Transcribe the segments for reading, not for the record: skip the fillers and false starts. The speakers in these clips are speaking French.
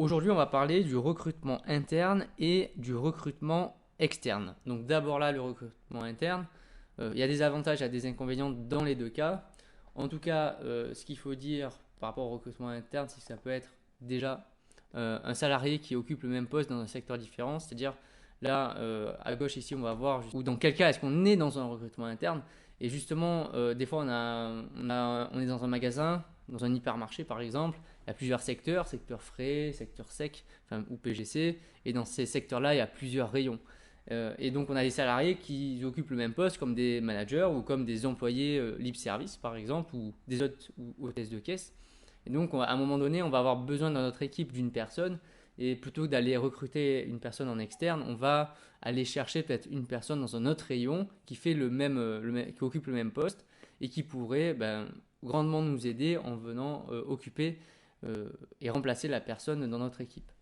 Aujourd'hui, on va parler du recrutement interne et du recrutement externe. Donc d'abord là, le recrutement interne, il y a des avantages et des inconvénients dans les deux cas. En tout cas, ce qu'il faut dire par rapport au recrutement interne, c'est que ça peut être déjà un salarié qui occupe le même poste dans un secteur différent. C'est-à-dire là, à gauche ici, on va voir ou dans quel cas est-ce qu'on est dans un recrutement interne. Et justement, des fois, on est dans un magasin, dans un hypermarché par exemple. Il y a plusieurs secteurs, secteur frais, secteur sec, enfin, ou PGC. Et dans ces secteurs-là, il y a plusieurs rayons. Et donc, on a des salariés qui occupent le même poste comme des managers ou comme des employés libre service, par exemple, ou des hôtes ou hôtesses de caisse. Et donc, à un moment donné, on va avoir besoin dans notre équipe d'une personne. Et plutôt que d'aller recruter une personne en externe, on va aller chercher peut-être une personne dans un autre rayon qui fait qui occupe le même poste et qui pourrait grandement nous aider en venant occuper et remplacer la personne dans notre équipe.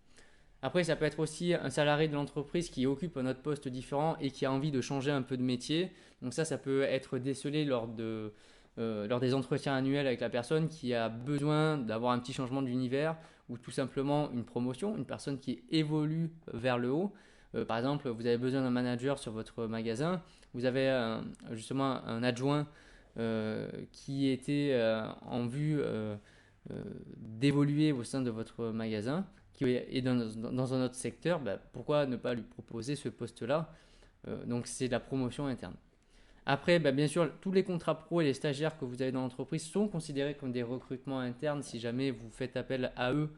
Après, ça peut être aussi un salarié de l'entreprise qui occupe un autre poste différent et qui a envie de changer un peu de métier. Donc ça peut être décelé lors des entretiens annuels avec la personne qui a besoin d'avoir un petit changement d'univers ou tout simplement une promotion, une personne qui évolue vers le haut. Par exemple, vous avez besoin d'un manager sur votre magasin, vous avez justement un adjoint qui était en vue d'évoluer au sein de votre magasin, qui est dans un autre secteur, pourquoi ne pas lui proposer ce poste-là? Donc c'est de la promotion interne. Après, bien sûr, tous les contrats pro et les stagiaires que vous avez dans l'entreprise sont considérés comme des recrutements internes si jamais vous faites appel à eux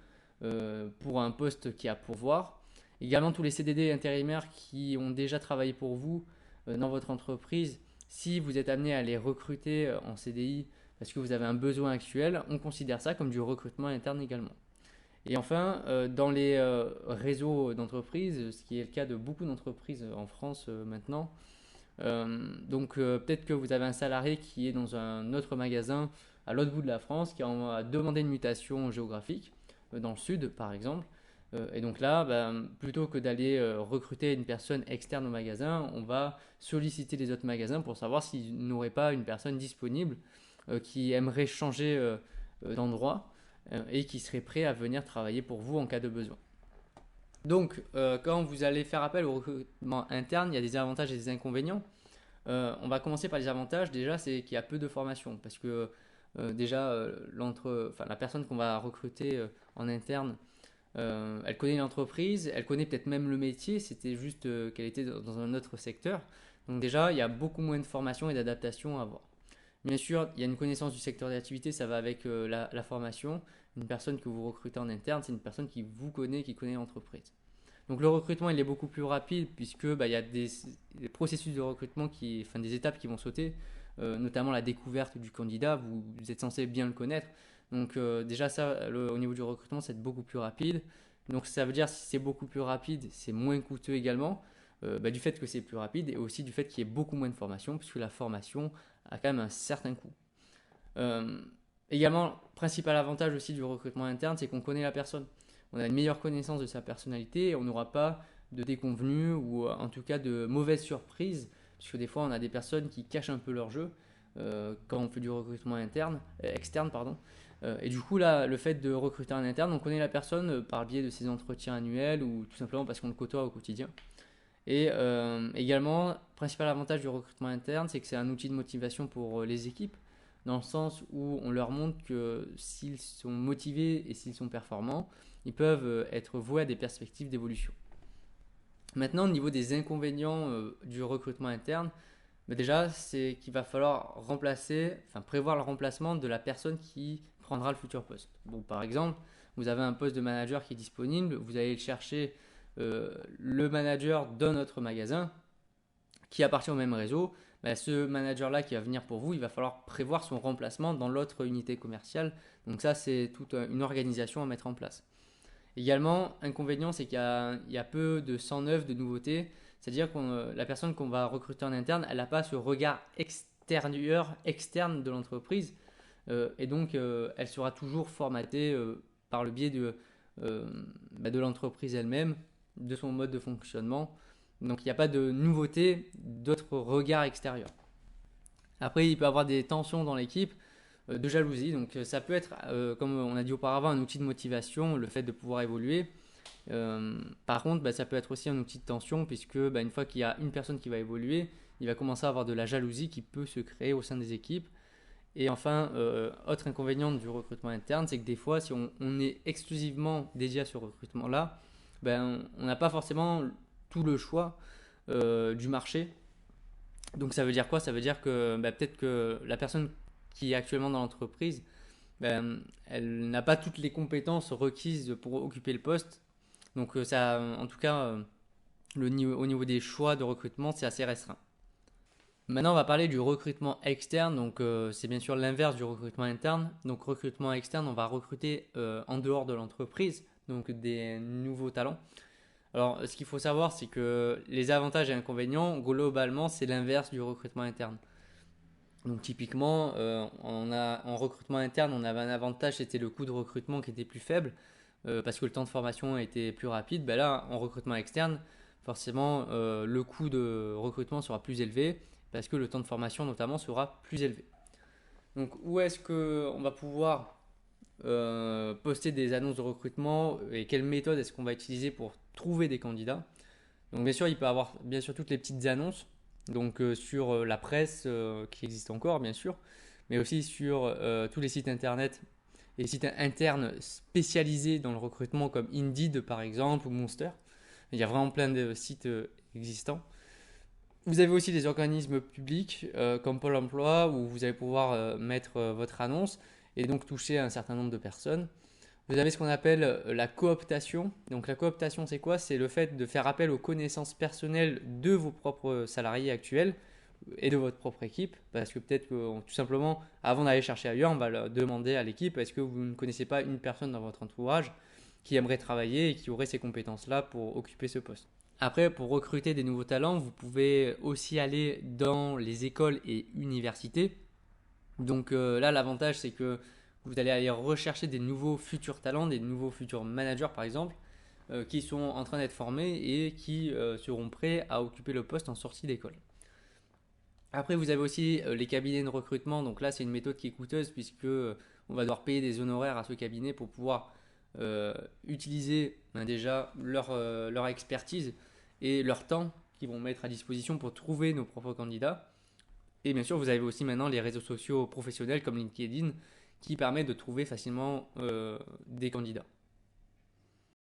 pour un poste qui a à pourvoir. Également, tous les CDD intérimaires qui ont déjà travaillé pour vous dans votre entreprise, si vous êtes amené à les recruter en CDI parce que vous avez un besoin actuel, on considère ça comme du recrutement interne également. Et enfin, dans les réseaux d'entreprises, ce qui est le cas de beaucoup d'entreprises en France maintenant, peut-être que vous avez un salarié qui est dans un autre magasin à l'autre bout de la France qui a demandé une mutation géographique, dans le sud par exemple. Et donc là, plutôt que d'aller recruter une personne externe au magasin, on va solliciter les autres magasins pour savoir s'ils n'auraient pas une personne disponible qui aimerait changer d'endroit et qui serait prêt à venir travailler pour vous en cas de besoin. Donc, quand vous allez faire appel au recrutement interne, il y a des avantages et des inconvénients. On va commencer par les avantages. Déjà, c'est qu'il y a peu de formation parce que déjà, la personne qu'on va recruter en interne, elle connaît l'entreprise, elle connaît peut-être même le métier, c'était juste qu'elle était dans un autre secteur. Donc déjà, il y a beaucoup moins de formation et d'adaptation à avoir. Bien sûr, il y a une connaissance du secteur d'activité, ça va avec la formation. Une personne que vous recrutez en interne, c'est une personne qui vous connaît, qui connaît l'entreprise. Donc le recrutement, il est beaucoup plus rapide puisque il y a des processus de recrutement des étapes qui vont sauter, notamment la découverte du candidat. Vous êtes censé bien le connaître. Donc déjà ça, au niveau du recrutement, c'est beaucoup plus rapide. Donc ça veut dire si c'est beaucoup plus rapide, c'est moins coûteux également. Du fait que c'est plus rapide et aussi du fait qu'il y ait beaucoup moins de formation puisque la formation a quand même un certain coût. Euh, Également, principal avantage aussi du recrutement interne, c'est qu'on connaît la personne. On a une meilleure connaissance de sa personnalité et on n'aura pas de déconvenues ou en tout cas de mauvaises surprises, parce que des fois on a des personnes qui cachent un peu leur jeu quand on fait du recrutement externe, pardon. Et du coup là, le fait de recruter en interne, on connaît la personne par le biais de ses entretiens annuels ou tout simplement parce qu'on le côtoie au quotidien. Et également, principal avantage du recrutement interne, c'est que c'est un outil de motivation pour les équipes, dans le sens où on leur montre que s'ils sont motivés et s'ils sont performants, ils peuvent être voués à des perspectives d'évolution. Maintenant, au niveau des inconvénients du recrutement interne, déjà, c'est qu'il va falloir prévoir le remplacement de la personne qui prendra le futur poste. Bon, par exemple, vous avez un poste de manager qui est disponible, vous allez chercher le manager d'un autre magasin qui appartient au même réseau. Ce manager-là qui va venir pour vous, il va falloir prévoir son remplacement dans l'autre unité commerciale. Donc ça, c'est toute une organisation à mettre en place. Également, inconvénient, c'est qu'il y a peu de sang neuf, de nouveautés. C'est-à-dire que la personne qu'on va recruter en interne, elle n'a pas ce regard externe de l'entreprise. Et donc, elle sera toujours formatée par le biais de l'entreprise elle-même, de son mode de fonctionnement. Donc, il n'y a pas de nouveauté, d'autres regards extérieurs. Après, il peut y avoir des tensions dans l'équipe. de jalousie. Donc ça peut être, comme on a dit auparavant, un outil de motivation, le fait de pouvoir évoluer. Par contre, ça peut être aussi un outil de tension, puisque une fois qu'il y a une personne qui va évoluer, il va commencer à avoir de la jalousie qui peut se créer au sein des équipes. Et enfin, autre inconvénient du recrutement interne, c'est que des fois, si on est exclusivement dédié à ce recrutement-là, on n'a pas forcément tout le choix du marché. Donc ça veut dire quoi? Ça veut dire que peut-être que la personne qui est actuellement dans l'entreprise, elle n'a pas toutes les compétences requises pour occuper le poste. Donc ça, en tout cas, au niveau des choix de recrutement, c'est assez restreint. Maintenant, on va parler du recrutement externe. Donc, c'est bien sûr l'inverse du recrutement interne. Donc, recrutement externe, on va recruter en dehors de l'entreprise, donc des nouveaux talents. Alors, ce qu'il faut savoir, c'est que les avantages et inconvénients, globalement, c'est l'inverse du recrutement interne. Donc, typiquement, en recrutement interne, on avait un avantage, c'était le coût de recrutement qui était plus faible, parce que le temps de formation était plus rapide. Là, en recrutement externe, forcément, le coût de recrutement sera plus élevé, parce que le temps de formation, notamment, sera plus élevé. Donc, où est-ce qu'on va pouvoir poster des annonces de recrutement et quelle méthode est-ce qu'on va utiliser pour trouver des candidats? Donc, bien sûr, il peut y avoir bien sûr toutes les petites annonces, donc sur la presse qui existe encore, bien sûr, mais aussi sur tous les sites internet et sites internes spécialisés dans le recrutement comme Indeed par exemple ou Monster. Il y a vraiment plein de sites existants. Vous avez aussi des organismes publics comme Pôle emploi où vous allez pouvoir mettre votre annonce et donc toucher un certain nombre de personnes. Vous avez ce qu'on appelle la cooptation. Donc la cooptation, c'est quoi? C'est le fait de faire appel aux connaissances personnelles de vos propres salariés actuels et de votre propre équipe. Parce que peut-être que tout simplement, avant d'aller chercher ailleurs, on va leur demander à l'équipe, est-ce que vous ne connaissez pas une personne dans votre entourage qui aimerait travailler et qui aurait ces compétences-là pour occuper ce poste? Après, pour recruter des nouveaux talents, vous pouvez aussi aller dans les écoles et universités. Donc là, l'avantage, c'est que vous allez aller rechercher des nouveaux futurs talents, des nouveaux futurs managers, par exemple, qui sont en train d'être formés et qui seront prêts à occuper le poste en sortie d'école. Après, vous avez aussi les cabinets de recrutement. Donc là, c'est une méthode qui est coûteuse puisque on va devoir payer des honoraires à ce cabinet pour pouvoir utiliser déjà leur expertise et leur temps qu'ils vont mettre à disposition pour trouver nos propres candidats. Et bien sûr, vous avez aussi maintenant les réseaux sociaux professionnels comme LinkedIn qui permettent de trouver facilement des candidats.